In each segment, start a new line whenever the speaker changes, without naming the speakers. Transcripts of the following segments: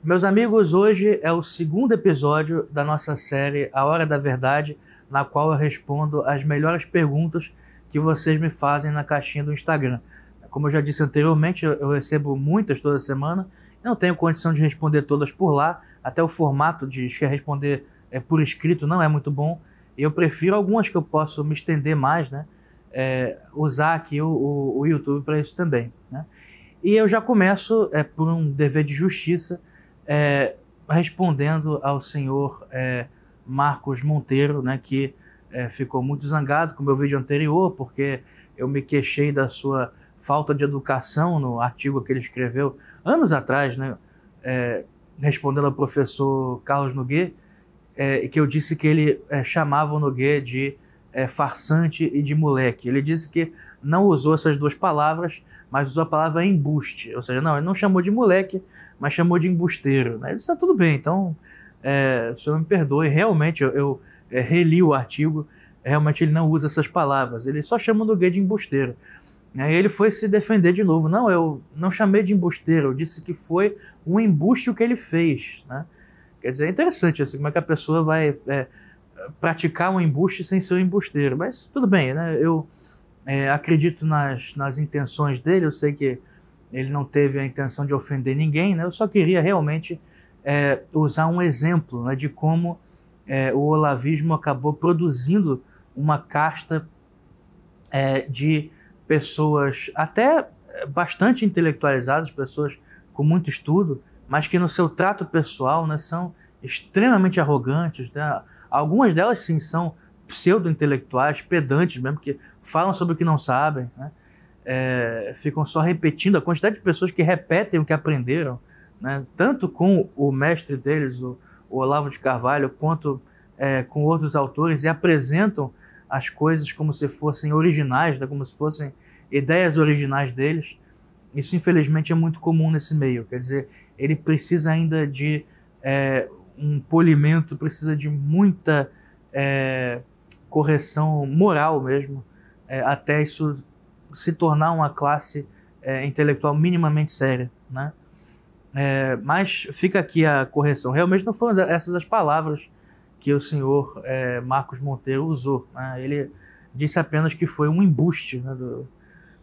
Meus amigos, hoje é o segundo episódio da nossa série A Hora da Verdade, na qual eu respondo as melhores perguntas que vocês me fazem na caixinha do Instagram. Como eu já disse anteriormente, eu recebo muitas toda semana, não tenho condição de responder todas por lá, até o formato de responder por escrito não é muito bom, e eu prefiro algumas que eu posso me estender mais, né? Usar aqui o YouTube para isso também, né? E eu já começo por um dever de justiça, respondendo ao senhor Marcos Monteiro, né, que ficou muito zangado com o meu vídeo anterior, porque eu me queixei da sua falta de educação no artigo que ele escreveu anos atrás, né, respondendo ao professor Carlos Noguet, que eu disse que ele chamava o Noguet de farsante e de moleque. Ele disse que não usou essas duas palavras, mas usou a palavra embuste. Ou seja, não, ele não chamou de moleque, mas chamou de embusteiro, né? Ele disse, tudo bem, então o senhor me perdoe. Realmente, eu reli o artigo, realmente ele não usa essas palavras, ele só chama o Noguet de embusteiro. E aí ele foi se defender de novo. Não, eu não chamei de embusteiro, eu disse que foi um embuste o que ele fez, né? Quer dizer, é interessante assim, como é que a pessoa vai praticar um embuste sem ser um embusteiro. Mas tudo bem, né? Eu acredito nas intenções dele, eu sei que ele não teve a intenção de ofender ninguém, né? Eu só queria realmente usar um exemplo, né, de como o olavismo acabou produzindo uma casta de pessoas até bastante intelectualizadas, pessoas com muito estudo, mas que no seu trato pessoal, né, são extremamente arrogantes, né? Algumas delas, sim, são pseudo-intelectuais, pedantes mesmo, que falam sobre o que não sabem, né? Ficam só repetindo. A quantidade de pessoas que repetem o que aprenderam, né? Tanto com o mestre deles, o Olavo de Carvalho, quanto com outros autores, e apresentam as coisas como se fossem originais, né? Como se fossem ideias originais deles. Isso, infelizmente, é muito comum nesse meio. Quer dizer, ele precisa ainda de um polimento, precisa de muita correção moral mesmo, até isso se tornar uma classe intelectual minimamente séria, né? Mas fica aqui a correção. Realmente não foram essas as palavras que o senhor Marcos Monteiro usou, né? Ele disse apenas que foi um embuste, né,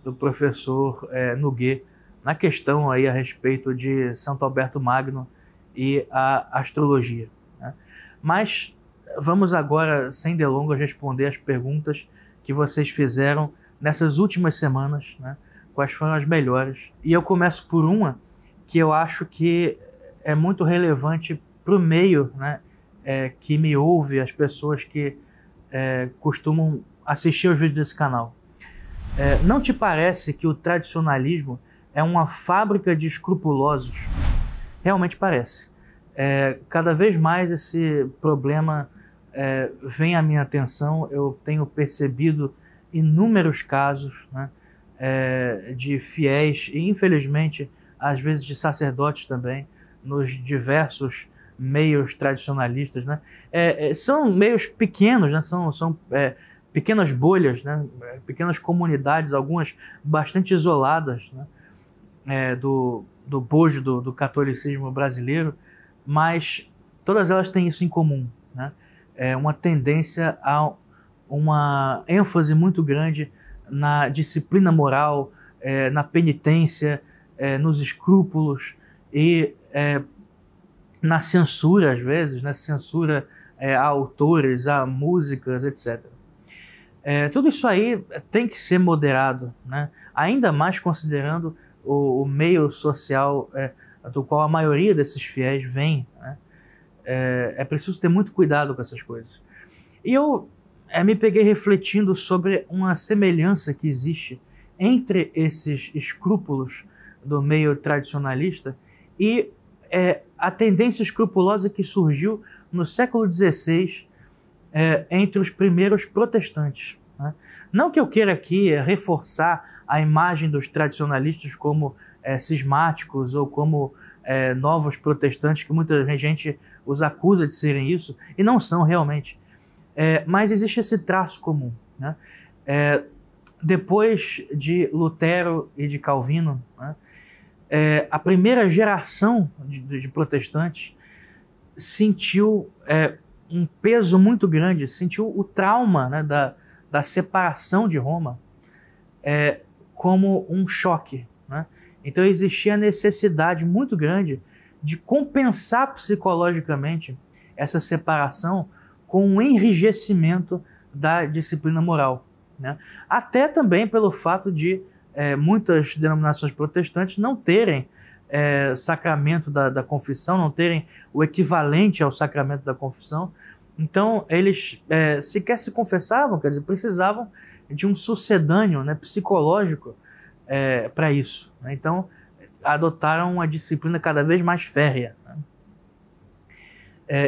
do professor Noguet na questão aí a respeito de Santo Alberto Magno e a astrologia, né? Mas vamos agora, sem delongas, responder as perguntas que vocês fizeram nessas últimas semanas, né? Quais foram as melhores? E eu começo por uma que eu acho que é muito relevante para o meio, né, que me ouve, as pessoas que costumam assistir os vídeos desse canal. Não te parece que o tradicionalismo é uma fábrica de escrupulosos? Realmente parece. Cada vez mais esse problema vem à minha atenção. Eu tenho percebido inúmeros casos, né, de fiéis e, infelizmente, às vezes de sacerdotes também, nos diversos meios tradicionalistas, né? São meios pequenos, né? São pequenas bolhas, né? Pequenas comunidades, algumas bastante isoladas, né? Do bojo do catolicismo brasileiro, mas todas elas têm isso em comum, né? Uma tendência a uma ênfase muito grande na disciplina moral, na penitência, nos escrúpulos e na censura, às vezes, né? Censura a autores, a músicas, etc. Tudo isso aí tem que ser moderado, né? Ainda mais considerando o meio social do qual a maioria desses fiéis vem, né? É preciso ter muito cuidado com essas coisas. E eu me peguei refletindo sobre uma semelhança que existe entre esses escrúpulos do meio tradicionalista e a tendência escrupulosa que surgiu no século XVI entre os primeiros protestantes, né? Não que eu queira aqui reforçar a imagem dos tradicionalistas como cismáticos ou como novos protestantes, que muita gente os acusa de serem isso, e não são realmente. Mas existe esse traço comum, né? Depois de Lutero e de Calvino, né, a primeira geração de protestantes sentiu um peso muito grande, sentiu o trauma, né, da separação de Roma como um choque, né? Então existia a necessidade muito grande de compensar psicologicamente essa separação com um enrijecimento da disciplina moral, né? Até também pelo fato de muitas denominações protestantes não terem sacramento da confissão, não terem o equivalente ao sacramento da confissão. Então eles sequer se confessavam, quer dizer, precisavam de um sucedâneo, né, psicológico para isso, né? Então adotaram uma disciplina cada vez mais férrea, né?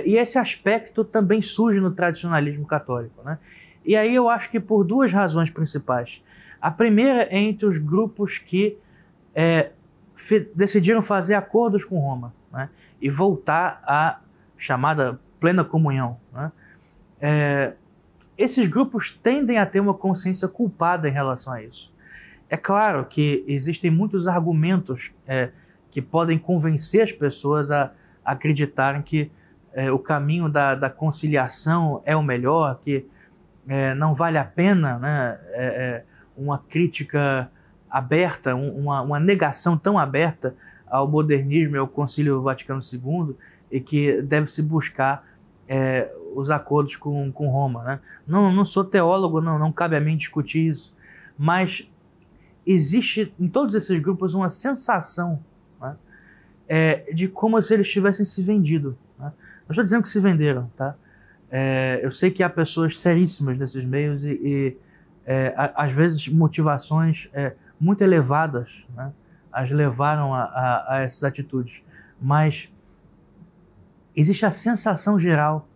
E esse aspecto também surge no tradicionalismo católico, né? E aí eu acho que por duas razões principais. A primeira é entre os grupos que decidiram fazer acordos com Roma, né, e voltar à chamada plena comunhão, né? Esses grupos tendem a ter uma consciência culpada em relação a isso. É claro que existem muitos argumentos que podem convencer as pessoas a acreditarem que o caminho da conciliação é o melhor, que não vale a pena, né, uma crítica aberta, uma negação tão aberta ao modernismo e ao Concílio Vaticano II, e que deve-se buscar os acordos com Roma, né? Não sou teólogo, não cabe a mim discutir isso, mas existe em todos esses grupos uma sensação, né, de como se eles tivessem se vendido, né? Não estou dizendo que se venderam, tá? Eu sei que há pessoas seríssimas nesses meios e às vezes motivações muito elevadas, né, as levaram a essas atitudes, mas existe a sensação geral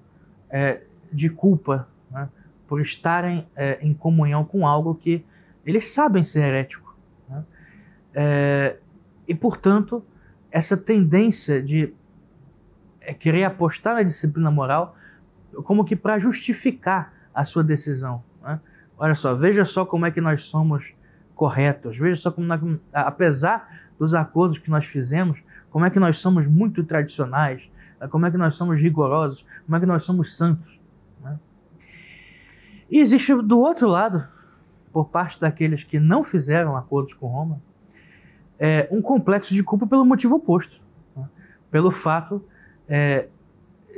de culpa, né, por estarem em comunhão com algo que eles sabem ser herético, né? E, portanto, essa tendência de querer apostar na disciplina moral como que para justificar a sua decisão, né? Olha só, veja só como é que nós somos corretos, veja só como apesar dos acordos que nós fizemos, como é que nós somos muito tradicionais, como é que nós somos rigorosos, como é que nós somos santos, né? E existe do outro lado, por parte daqueles que não fizeram acordos com Roma, um complexo de culpa pelo motivo oposto, né? Pelo fato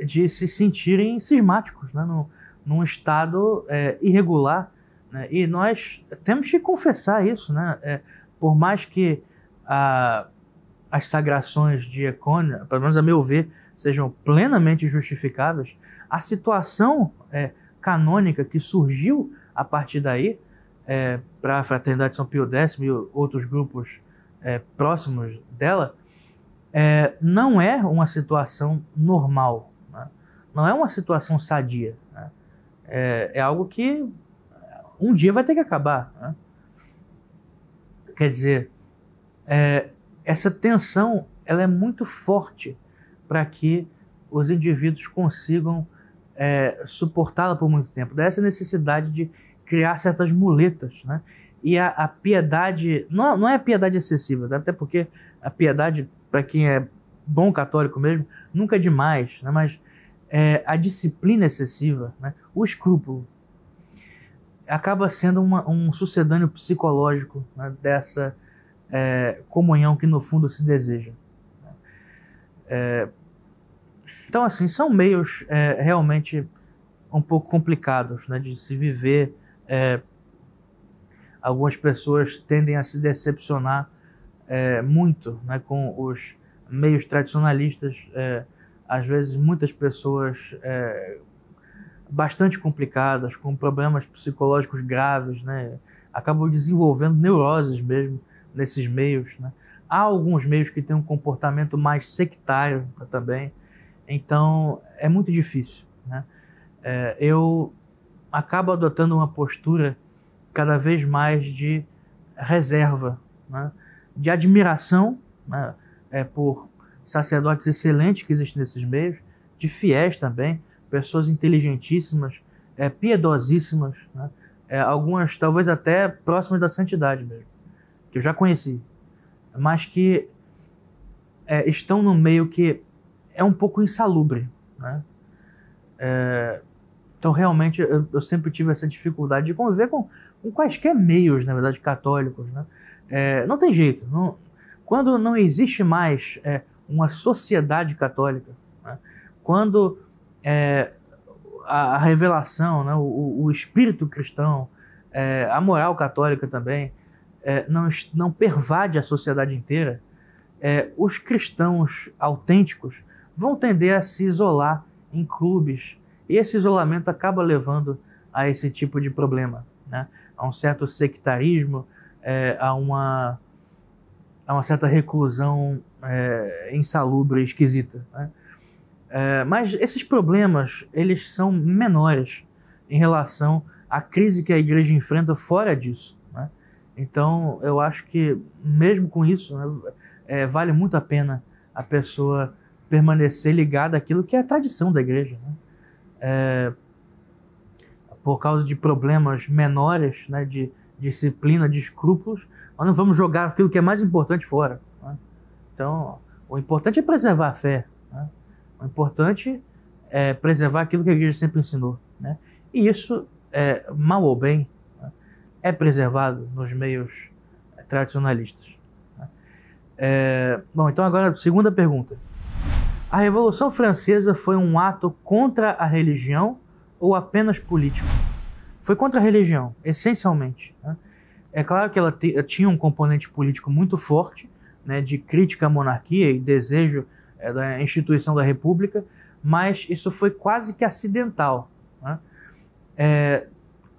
de se sentirem cismáticos, né? Num estado irregular, né? E nós temos que confessar isso, né? Por mais que as sagrações de Ecônia, pelo menos a meu ver, sejam plenamente justificáveis, a situação canônica que surgiu a partir daí para a Fraternidade São Pio X e outros grupos próximos dela, não é uma situação normal, né? Não é uma situação sadia, né? É algo que um dia vai ter que acabar, né? Quer dizer, essa tensão ela é muito forte para que os indivíduos consigam suportá-la por muito tempo. Daí essa necessidade de criar certas muletas, né? E a piedade, não é a piedade excessiva, né? Até porque a piedade, para quem é bom católico mesmo, nunca é demais, né? Mas a disciplina excessiva, né? O escrúpulo, acaba sendo um sucedâneo psicológico, né, dessa comunhão que no fundo se deseja. Então, assim, são meios realmente um pouco complicados, né, de se viver. Algumas pessoas tendem a se decepcionar muito, né, com os meios tradicionalistas. Às vezes, muitas pessoas bastante complicadas, com problemas psicológicos graves, né, acabam desenvolvendo neuroses mesmo nesses meios, né? Há alguns meios que têm um comportamento mais sectário também, então é muito difícil, né? Eu acabo adotando uma postura cada vez mais de reserva, né, de admiração, né, por sacerdotes excelentes que existem nesses meios, de fiéis também, pessoas inteligentíssimas, piedosíssimas, né, algumas talvez até próximas da santidade mesmo, que eu já conheci, mas que estão no meio que é um pouco insalubre, né? Então, realmente, eu sempre tive essa dificuldade de conviver com quaisquer meios, na verdade, católicos, né? Não tem jeito. Quando não existe mais uma sociedade católica, né? Quando a revelação, né? o espírito cristão, a moral católica também, não pervade a sociedade inteira, os cristãos autênticos vão tender a se isolar em clubes. E esse isolamento acaba levando a esse tipo de problema, né? A um certo sectarismo, a uma certa reclusão insalubre, esquisita, né? Mas esses problemas, eles são menores em relação à crise que a igreja enfrenta fora disso, né? Então, eu acho que, mesmo com isso, né, vale muito a pena a pessoa permanecer ligada àquilo que é a tradição da igreja, né? Por causa de problemas menores, né, de disciplina, de escrúpulos, nós não vamos jogar aquilo que é mais importante fora, né? Então, o importante é preservar a fé, né? O importante é preservar aquilo que a igreja sempre ensinou, né? E isso, mal ou bem, né, é preservado nos meios tradicionalistas, né? Bom, então agora, segunda pergunta. A Revolução Francesa foi um ato contra a religião ou apenas político? Foi contra a religião, essencialmente, né? É claro que ela tinha um componente político muito forte, né, de crítica à monarquia e desejo da instituição da república, mas isso foi quase que acidental, né?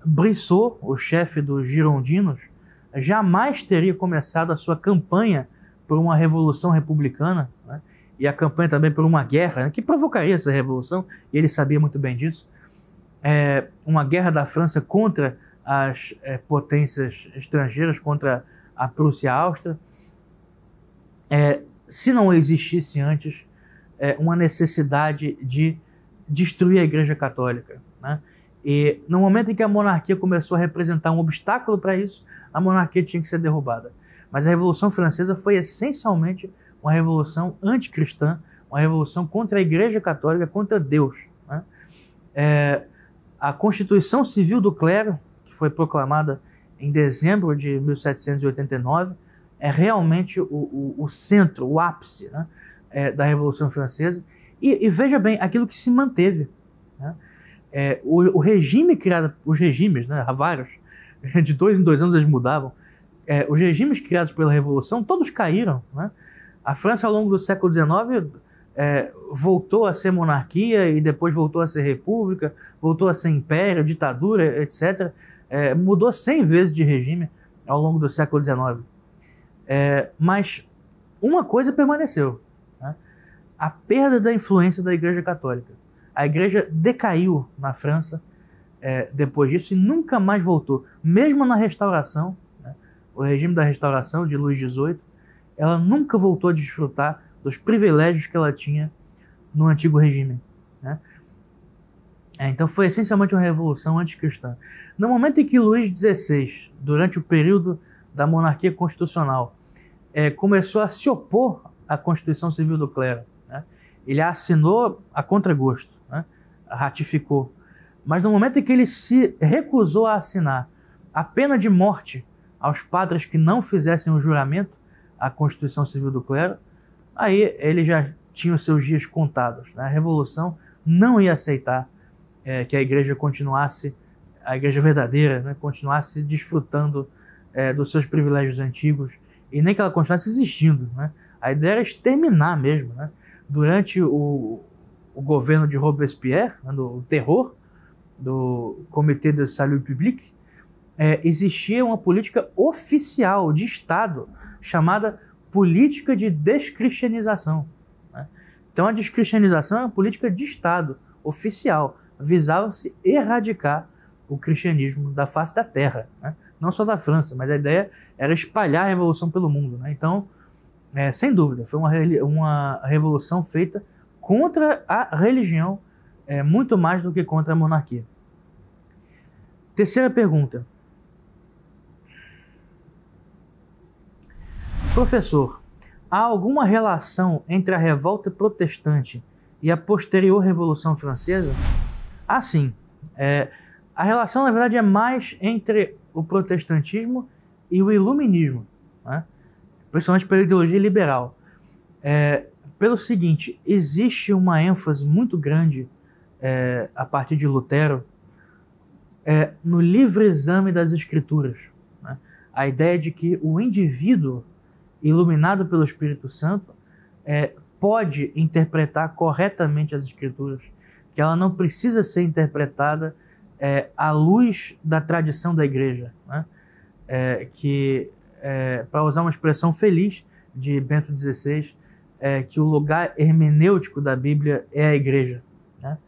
Brissot, o chefe dos girondinos, jamais teria começado a sua campanha por uma revolução republicana, né? E a campanha também por uma guerra, né, que provocaria essa revolução, e ele sabia muito bem disso. Uma guerra da França contra as potências estrangeiras, contra a Prússia e a Áustria. Se não existisse antes uma necessidade de destruir a Igreja Católica, né? E no momento em que a monarquia começou a representar um obstáculo para isso, a monarquia tinha que ser derrubada. Mas a Revolução Francesa foi essencialmente uma revolução anticristã, uma revolução contra a Igreja Católica, contra Deus, né? A Constituição Civil do Clero, que foi proclamada em dezembro de 1789, é realmente o centro, o ápice, né, da Revolução Francesa. E veja bem, aquilo que se manteve, né? O regime criado, os regimes, né, vários, de 2 em 2 anos eles mudavam, os regimes criados pela Revolução, todos caíram, né? A França, ao longo do século XIX, voltou a ser monarquia e depois voltou a ser república, voltou a ser império, ditadura, etc. Mudou 100 vezes de regime ao longo do século XIX. Mas uma coisa permaneceu, né? A perda da influência da Igreja Católica. A Igreja decaiu na França depois disso e nunca mais voltou. Mesmo na Restauração, né, o regime da Restauração de Luís XVIII, ela nunca voltou a desfrutar dos privilégios que ela tinha no antigo regime, né? Então foi essencialmente uma revolução anticristã. No momento em que Luís XVI, durante o período da monarquia constitucional, começou a se opor à Constituição Civil do Clero, né? Ele a assinou a contragosto, né? Ratificou. Mas no momento em que ele se recusou a assinar a pena de morte aos padres que não fizessem o juramento à Constituição Civil do Clero, aí ele já tinha os seus dias contados, né? A Revolução não ia aceitar que a igreja continuasse, a igreja verdadeira, né, continuasse desfrutando dos seus privilégios antigos, e nem que ela continuasse existindo, né? A ideia era exterminar mesmo, né? Durante o governo de Robespierre, né, do terror, do Comité de Salut Public, existia uma política oficial de Estado chamada política de descristianização, né? Então a descristianização é uma política de Estado oficial, visava-se erradicar o cristianismo da face da terra, né? Não só da França, mas a ideia era espalhar a revolução pelo mundo, né? Então, sem dúvida, foi uma revolução feita contra a religião, muito mais do que contra a monarquia. Terceira pergunta. Professor, Há alguma relação entre a revolta protestante e a posterior Revolução Francesa? Ah, sim. A relação, na verdade, é mais entre o protestantismo e o iluminismo, né? Principalmente pela ideologia liberal. Pelo seguinte, existe uma ênfase muito grande a partir de Lutero no livre exame das Escrituras, né? A ideia de que o indivíduo iluminado pelo Espírito Santo pode interpretar corretamente as Escrituras, que ela não precisa ser interpretada à luz da tradição da igreja, né? Para usar uma expressão feliz de Bento XVI, que o lugar hermenêutico da Bíblia é a igreja, né?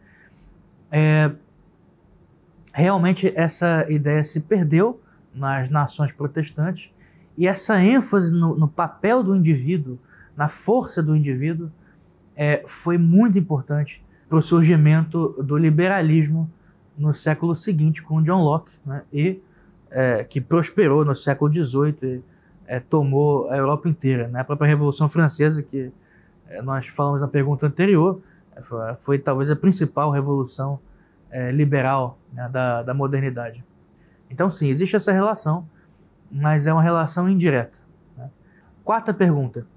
Realmente essa ideia se perdeu nas nações protestantes, e essa ênfase no papel do indivíduo, na força do indivíduo, foi muito importante para o surgimento do liberalismo no século seguinte com John Locke, né? Que prosperou no século XVIII e tomou a Europa inteira, né? A própria Revolução Francesa, que nós falamos na pergunta anterior, foi talvez a principal revolução liberal, né, da modernidade. Então sim, existe essa relação, mas é uma relação indireta, né? Quarta pergunta.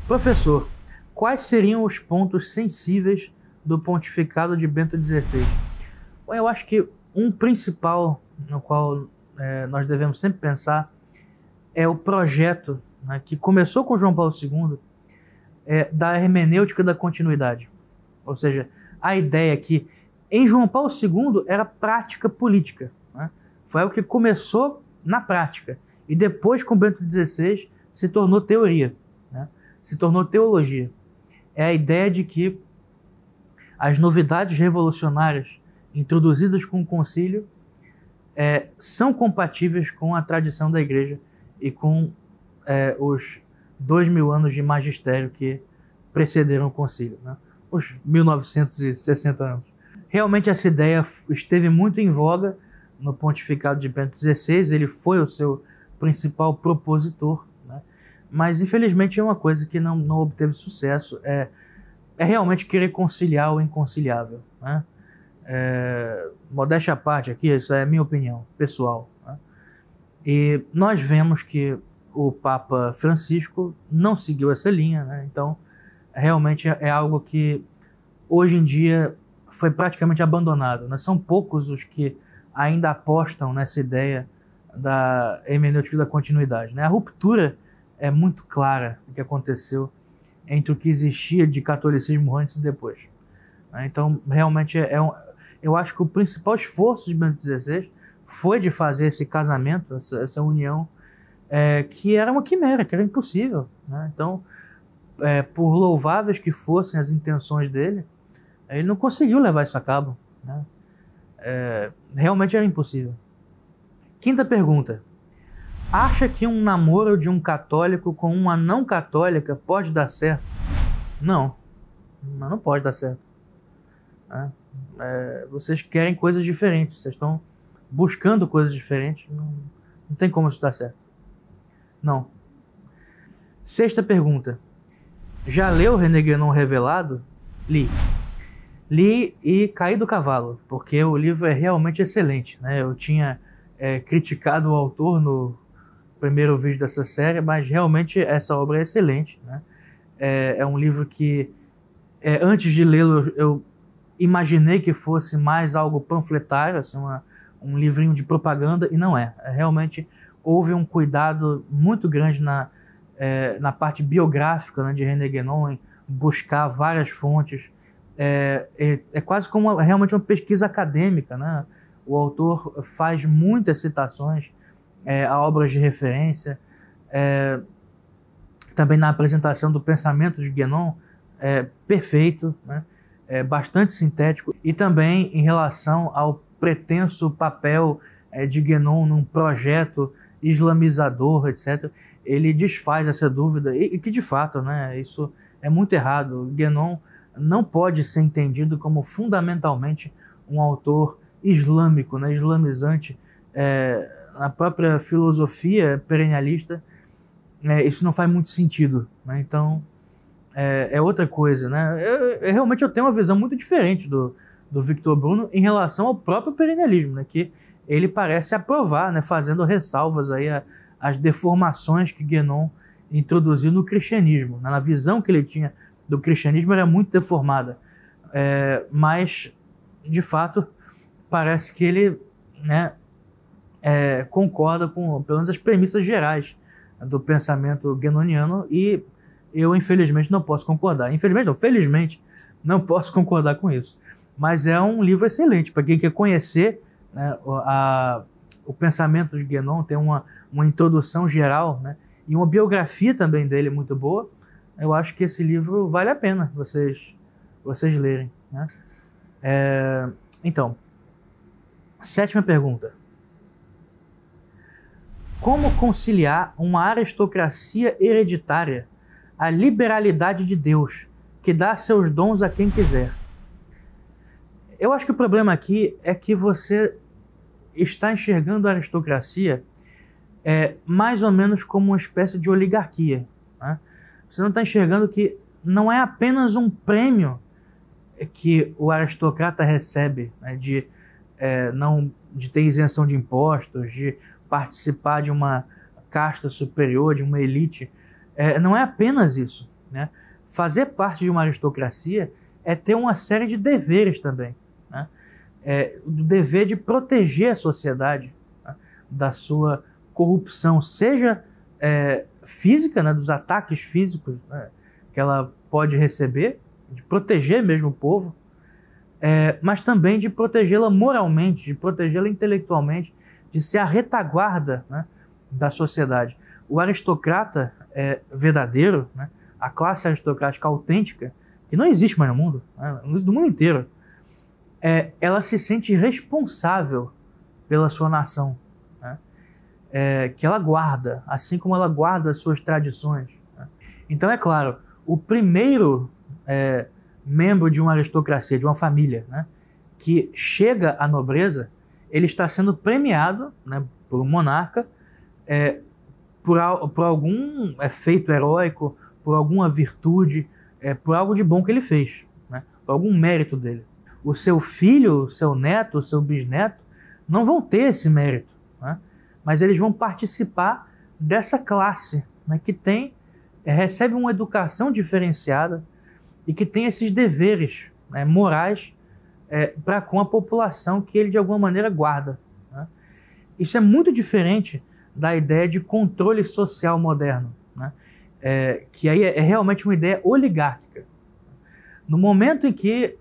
Professor, quais seriam os pontos sensíveis do pontificado de Bento XVI? Bom, eu acho que um principal no qual nós devemos sempre pensar é o projeto, né, que começou com João Paulo II, da hermenêutica da continuidade. Ou seja, a ideia que em João Paulo II era prática política, né? Foi algo que começou na prática e depois com Bento XVI se tornou teoria, né? Se tornou teologia. É a ideia de que as novidades revolucionárias introduzidas com o concílio são compatíveis com a tradição da igreja e com os 2000 anos de magistério que precederam o concílio, né? Os 1960 anos. Realmente essa ideia esteve muito em voga no pontificado de Bento XVI, ele foi o seu principal propositor, né? Mas infelizmente é uma coisa que não obteve sucesso, é realmente querer conciliar o inconciliável, né? Modéstia à parte aqui, isso é a minha opinião pessoal, né? E nós vemos que o Papa Francisco não seguiu essa linha, né? Então realmente é algo que hoje em dia foi praticamente abandonado, né? São poucos os que ainda apostam nessa ideia da hermenêutica da continuidade, né? A ruptura é muito clara do que aconteceu entre o que existia de catolicismo antes e depois, né? Então realmente eu acho que o principal esforço de Bento XVI foi de fazer esse casamento, essa união, que era uma quimera, que era impossível, né? Então, por louváveis que fossem as intenções dele, ele não conseguiu levar isso a cabo, né? Realmente era impossível. Quinta pergunta. Acha que um namoro de um católico com uma não católica pode dar certo? Não pode dar certo, né? Vocês querem coisas diferentes, vocês estão buscando coisas diferentes, não tem como isso dar certo. Não. Sexta pergunta. Já leu René Guénon Revelado? Li e caí do cavalo, porque o livro é realmente excelente, né? Eu tinha criticado o autor no primeiro vídeo dessa série, mas realmente essa obra é excelente, né? É um livro que, antes de lê-lo, eu imaginei que fosse mais algo panfletário, assim, um livrinho de propaganda, e não é. Realmente houve um cuidado muito grande na parte biográfica, né, de René Guénon, em buscar várias fontes. É quase como realmente uma pesquisa acadêmica, né? O autor faz muitas citações a obras de referência. Também na apresentação do pensamento de Guénon, perfeito, né? Bastante sintético. E também em relação ao pretenso papel de Guénon num projeto islamizador, etc. Ele desfaz essa dúvida, e que de fato, né, isso é muito errado. Guénon não pode ser entendido como fundamentalmente um autor islâmico, né, islamizante. Na própria filosofia perennialista, isso não faz muito sentido, né? Então é outra coisa, né? Realmente eu tenho uma visão muito diferente do Victor Bruno em relação ao próprio perennialismo, né? Que ele parece aprovar, né? Fazendo ressalvas aí às deformações que Guénon introduziu no cristianismo, né? Na visão que ele tinha do cristianismo era muito deformada, mas de fato parece que ele, né, concorda com pelo menos as premissas gerais do pensamento guénoniano, e eu infelizmente não posso concordar. Infelizmente não, felizmente não posso concordar com isso. Mas é um livro excelente para quem quer conhecer, né, o pensamento de Guénon. Tem uma introdução geral, né, e uma biografia também dele muito boa. Eu acho que esse livro vale a pena vocês lerem, né? Então, 7ª pergunta. Como conciliar uma aristocracia hereditária à liberalidade de Deus, que dá seus dons a quem quiser? Eu acho que o problema aqui é que você está enxergando a aristocracia mais ou menos como uma espécie de oligarquia, né? Você não está enxergando que não é apenas um prêmio que o aristocrata recebe, né, de ter isenção de impostos, de participar de uma casta superior, de uma elite. Não é apenas isso, né? Fazer parte de uma aristocracia é ter uma série de deveres também, né? O dever de proteger a sociedade, né, da sua corrupção, seja física, né, dos ataques físicos, né, que ela pode receber, de proteger mesmo o povo, mas também de protegê-la moralmente, de protegê-la intelectualmente, de ser a retaguarda, né, da sociedade. O aristocrata verdadeiro, né, a classe aristocrática autêntica, que não existe mais no mundo, né, no mundo inteiro, ela se sente responsável pela sua nação, né, que ela guarda, assim como ela guarda as suas tradições, né? Então, é claro, o primeiro membro de uma aristocracia, de uma família, né, que chega à nobreza, ele está sendo premiado, né, por um monarca, por algum feito heróico, por alguma virtude, por algo de bom que ele fez, né, por algum mérito dele. O seu filho, o seu neto, o seu bisneto não vão ter esse mérito, né, mas eles vão participar dessa classe, né, que recebe uma educação diferenciada e que tem esses deveres, né, morais para com a população que ele de alguma maneira guarda, né? Isso é muito diferente da ideia de controle social moderno, né? Que aí é realmente uma ideia oligárquica. No momento em que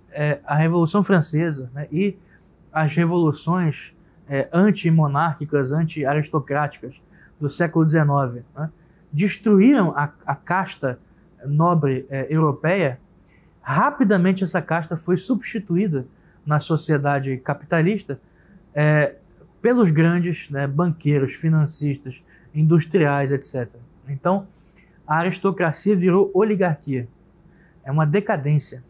a Revolução Francesa, né, e as revoluções anti-monárquicas, anti-aristocráticas do século XIX, né, destruíram a casta nobre europeia, rapidamente essa casta foi substituída na sociedade capitalista pelos grandes, né, banqueiros, financistas, industriais, etc. Então, a aristocracia virou oligarquia. É uma decadência.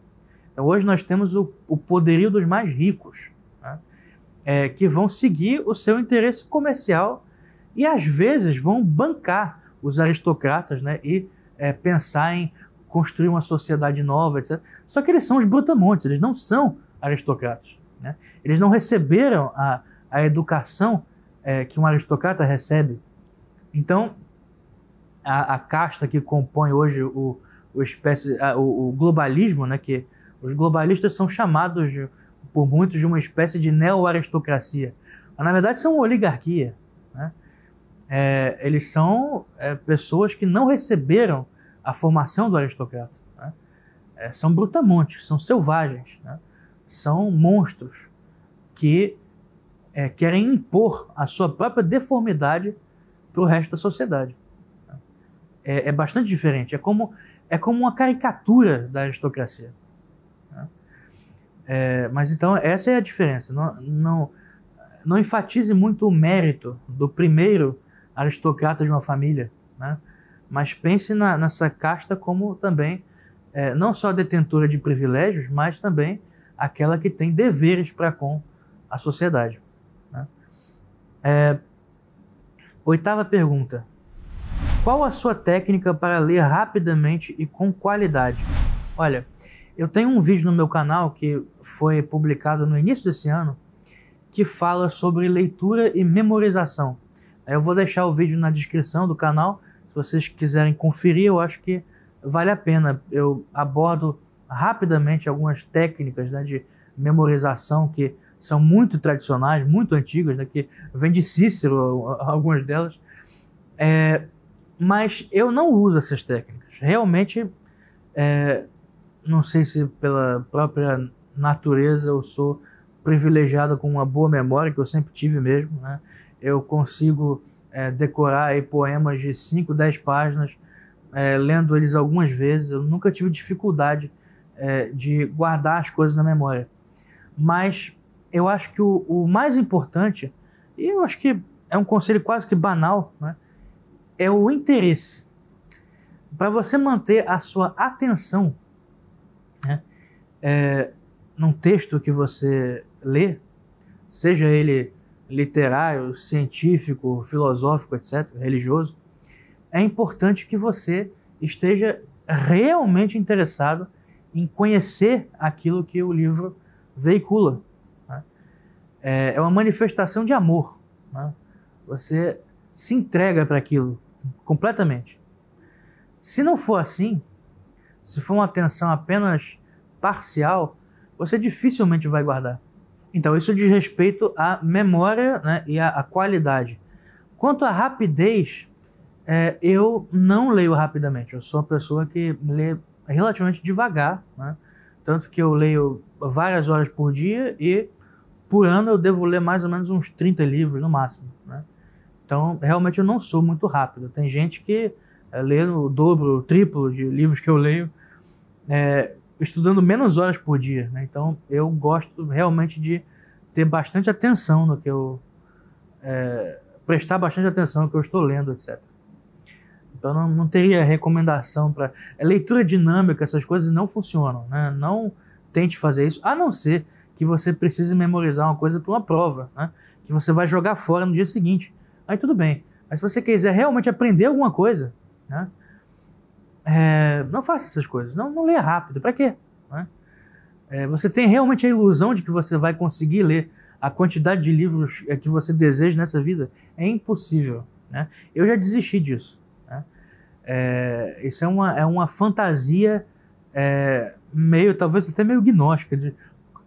Então, hoje nós temos o poderio dos mais ricos, né, que vão seguir o seu interesse comercial e, às vezes, vão bancar os aristocratas, né, e pensar em construir uma sociedade nova, etc. Só que eles são os brutamontes, eles não são aristocratas, né? Eles não receberam a educação que um aristocrata recebe. Então, a casta que compõe hoje o globalismo, né, que os globalistas são chamados por muitos de uma espécie de neo-aristocracia. Mas, na verdade, são uma oligarquia, né? Eles são pessoas que não receberam a formação do aristocrata, né? São brutamontes, são selvagens, né? São monstros que querem impor a sua própria deformidade para o resto da sociedade. É bastante diferente, é como uma caricatura da aristocracia, né? Mas então essa é a diferença. Não enfatize muito o mérito do primeiro aristocrata de uma família, né? Mas pense nessa casta como também não só detentora de privilégios, mas também aquela que tem deveres para com a sociedade, né? 8ª pergunta. Qual a sua técnica para ler rapidamente e com qualidade? Olha, eu tenho um vídeo no meu canal que foi publicado no início desse ano que fala sobre leitura e memorização. Eu vou deixar o vídeo na descrição do canal, se vocês quiserem conferir, eu acho que vale a pena. Eu abordo rapidamente algumas técnicas, né, de memorização que são muito tradicionais, muito antigas, né, que vem de Cícero, algumas delas. Mas eu não uso essas técnicas. Realmente, não sei se pela própria natureza eu sou privilegiado com uma boa memória, que eu sempre tive mesmo, né? Eu consigo decorar aí poemas de 5, 10 páginas, lendo eles algumas vezes. Eu nunca tive dificuldade de guardar as coisas na memória. Mas eu acho que o mais importante, e eu acho que é um conselho quase que banal, né, é o interesse. Para você manter a sua atenção, né, num texto que você lê, seja ele literário, científico, filosófico, etc., religioso, é importante que você esteja realmente interessado em conhecer aquilo que o livro veicula, né? É uma manifestação de amor, né? Você se entrega para aquilo completamente. Se não for assim, se for uma atenção apenas parcial, você dificilmente vai guardar. Então, isso diz respeito à memória, né, e à qualidade. Quanto à rapidez, eu não leio rapidamente. Eu sou uma pessoa que lê relativamente devagar, né? Tanto que eu leio várias horas por dia e por ano eu devo ler mais ou menos uns 30 livros no máximo, né? Então, realmente eu não sou muito rápido. Tem gente que lê o dobro, o triplo de livros que eu leio, estudando menos horas por dia, né? Então, eu gosto realmente de ter bastante atenção no que eu... prestar bastante atenção no que eu estou lendo, etc. Então, não teria recomendação para... leitura dinâmica, essas coisas não funcionam, né? Não tente fazer isso, a não ser que você precise memorizar uma coisa para uma prova, né, que você vai jogar fora no dia seguinte. Aí tudo bem. Mas se você quiser realmente aprender alguma coisa, né, não faça essas coisas. Não leia rápido. Para quê? Né? Você tem realmente a ilusão de que você vai conseguir ler a quantidade de livros que você deseja nessa vida? É impossível, né? Eu já desisti disso, né? Isso é uma fantasia talvez até meio gnóstica, de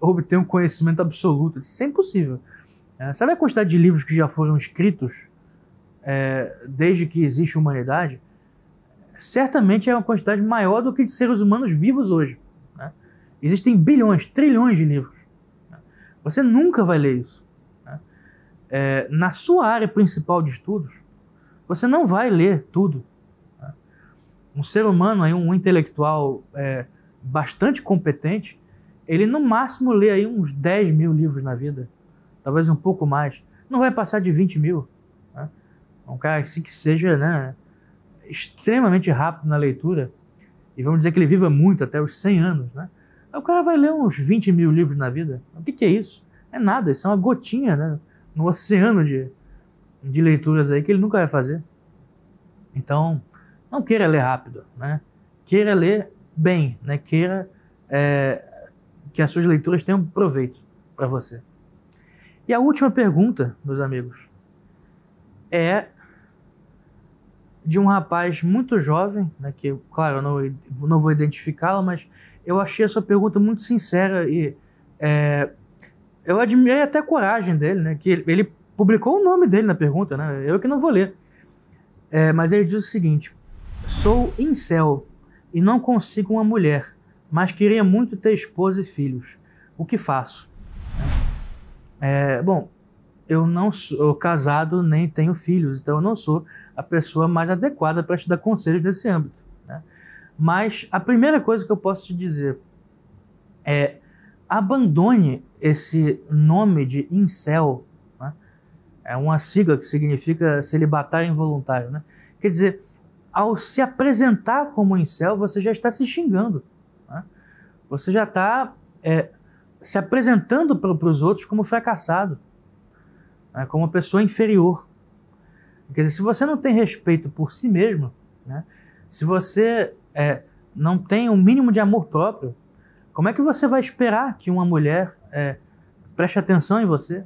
obter um conhecimento absoluto. Isso é impossível. Sabe a quantidade de livros que já foram escritos desde que existe humanidade? Certamente é uma quantidade maior do que de seres humanos vivos hoje, né? Existem bilhões, trilhões de livros, né? Você nunca vai ler isso, né? Na sua área principal de estudos, você não vai ler tudo, né? Um ser humano, aí, um intelectual bastante competente, ele no máximo lê aí uns 10 mil livros na vida, talvez um pouco mais. Não vai passar de 20 mil, né? Um cara assim que seja, né, extremamente rápido na leitura, e vamos dizer que ele viva muito, até os 100 anos, né? Aí o cara vai ler uns 20 mil livros na vida. O que é isso? É nada, isso é uma gotinha, né, no oceano de leituras aí que ele nunca vai fazer. Então, não queira ler rápido, né? Queira ler bem, né? Queira que as suas leituras tenham proveito para você. E a última pergunta, meus amigos, é de um rapaz muito jovem, né, que, claro, eu não vou identificá-lo, mas eu achei a sua pergunta muito sincera e eu admirei até a coragem dele, né, que ele publicou o nome dele na pergunta, né, eu que não vou ler. Mas ele diz o seguinte: sou incel e não consigo uma mulher, mas queria muito ter esposa e filhos. O que faço? Bom, eu não sou casado nem tenho filhos, então eu não sou a pessoa mais adequada para te dar conselhos nesse âmbito, né? Mas a primeira coisa que eu posso te dizer é: abandone esse nome de incel, né? É uma sigla que significa celibatário involuntário, né? Quer dizer, ao se apresentar como incel, você já está se xingando, né? Você já está se apresentando para os outros como fracassado, como uma pessoa inferior. Quer dizer, se você não tem respeito por si mesmo, né? Se você não tem um mínimo de amor próprio, como é que você vai esperar que uma mulher preste atenção em você?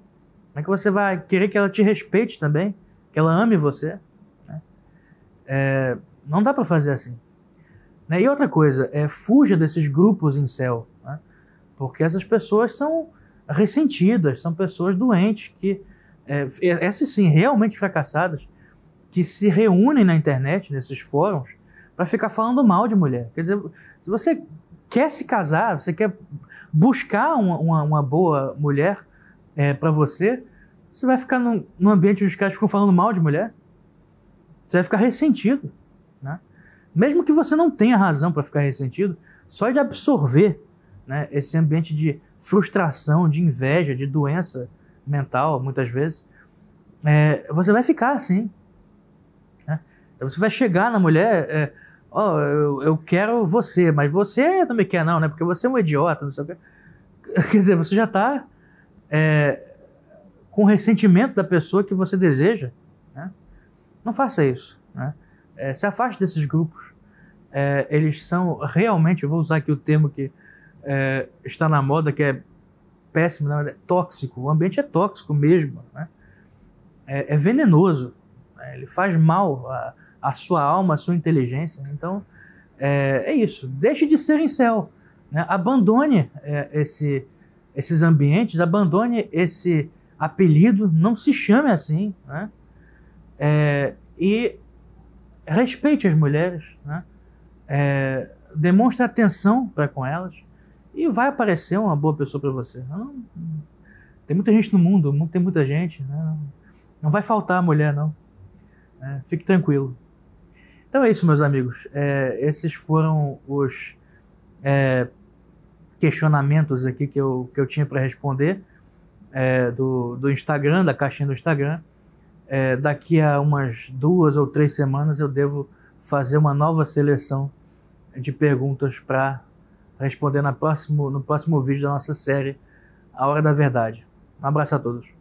Como é que você vai querer que ela te respeite também? Que ela ame você? Né? Não dá para fazer assim. Né? E outra coisa, fuja desses grupos incel, né? Porque essas pessoas são ressentidas, são pessoas doentes, que essas sim, realmente fracassadas, que se reúnem na internet, nesses fóruns, para ficar falando mal de mulher. Quer dizer, se você quer se casar, você quer buscar uma boa mulher para você, você vai ficar num ambiente onde os caras ficam falando mal de mulher? Você vai ficar ressentido, né? Mesmo que você não tenha razão para ficar ressentido, só de absorver, né, esse ambiente de frustração, de inveja, de doença mental, muitas vezes, você vai ficar assim. Né? Você vai chegar na mulher, eu quero você, mas você não me quer não, né? Porque você é um idiota, não sei o quê. Quer dizer, você já está com ressentimento da pessoa que você deseja. Né? Não faça isso. Né? Se afaste desses grupos. Eles são realmente, eu vou usar aqui o termo que está na moda, que é péssimo, né? Tóxico. O ambiente é tóxico mesmo. Né? É venenoso. Né? Ele faz mal à sua alma, à sua inteligência. Então, é isso. Deixe de ser incel. Né? Abandone esses ambientes, abandone esse apelido, não se chame assim. Né? E respeite as mulheres. Né? Demonstre atenção para com elas e vai aparecer uma boa pessoa para você. Tem muita gente no mundo, tem muita gente. Né? Não vai faltar mulher, não. Fique tranquilo. Então é isso, meus amigos. Esses foram os questionamentos aqui que eu tinha para responder do Instagram, da caixinha do Instagram. Daqui a umas 2 ou 3 semanas eu devo fazer uma nova seleção de perguntas para responder no próximo vídeo da nossa série A Hora da Verdade. Um abraço a todos.